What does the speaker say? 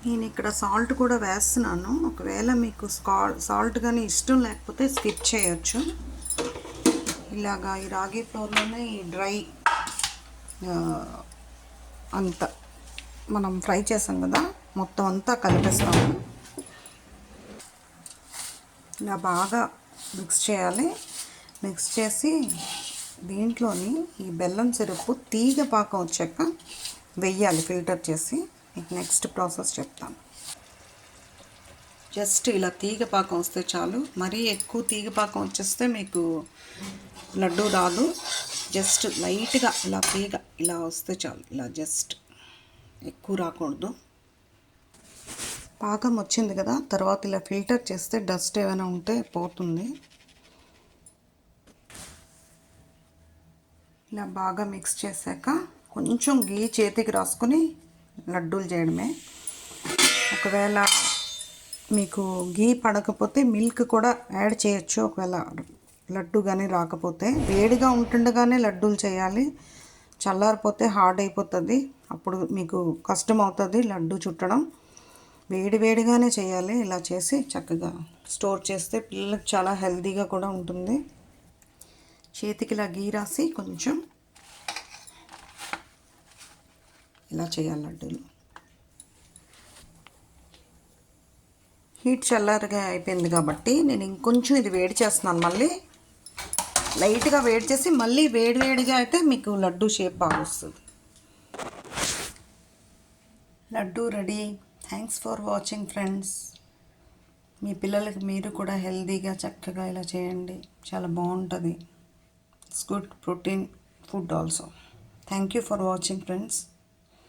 నేను ఇక్కడ సాల్ట్ కూడా వేస్తున్నాను. ఒకవేళ మీకు సాల్ట్ కానీ ఇష్టం లేకపోతే స్కిప్ చేయొచ్చు. ఇలాగా ఈ రాగి ఫ్లోర్లోనే ఈ డ్రై అంతా మనం ఫ్రై చేసాం కదా, మొత్తం అంతా కలిపేస్తాము. ఇలా బాగా మిక్స్ చేయాలి. మిక్స్ చేసి దీంట్లోని ఈ బెల్లం సిరప్ తీగ పాకం వచ్చాక వెయ్యాలి ఫిల్టర్ చేసి. మీకు నెక్స్ట్ ప్రాసెస్ చెప్తాను. జస్ట్ ఇలా తీగ పాకం వస్తే చాలు. మరీ ఎక్కువ తీగ పాకం వచ్చేస్తే మీకు లడ్డు రాదు. జస్ట్ లైట్గా ఇలా తీగ ఇలా వస్తే చాలు. ఇలా జస్ట్ ఎక్కువ రాకూడదు. పాకం వచ్చింది కదా, తర్వాత ఇలా ఫిల్టర్ చేస్తే డస్ట్ ఏమైనా ఉంటే పోతుంది. ఇలా బాగా మిక్స్ చేశాక కొంచెం గీ చేతికి రాసుకొని లడ్డూలు చేయడమే. ఒకవేళ మీకు గీ పడకపోతే మిల్క్ కూడా యాడ్ చేయొచ్చు. ఒకవేళ లడ్డు కానీ రాకపోతే వేడిగా ఉంటుండగానే లడ్డూలు చేయాలి. చల్లారిపోతే హార్డ్ అయిపోతుంది, అప్పుడు మీకు కష్టం అవుతుంది లడ్డు చుట్టడం. వేడిగానే చేయాలి. ఇలా చేసి చక్కగా స్టోర్ చేస్తే పిల్లలకు చాలా హెల్తీగా కూడా ఉంటుంది. చేతికి ఇలా గీ రాసి కొంచెం ఇలా చేయాలి లడ్డూలు. హీట్ చల్లారగా అయిపోయింది కాబట్టి నేను ఇంకొంచెం ఇది వేడి చేస్తున్నాను. మళ్ళీ లైట్గా వేడి చేసి మళ్ళీ వేడిగా అయితే మీకు లడ్డు షేప్ బాగా వస్తుంది. Laddu ready. Thanks for watching friends. మీ పిల్లలకి మీరు కూడా హెల్తీగా చక్కగా ఇలా చేయండి, చాలా బాగుంటుంది. It's good protein food also. Thank you for watching friends.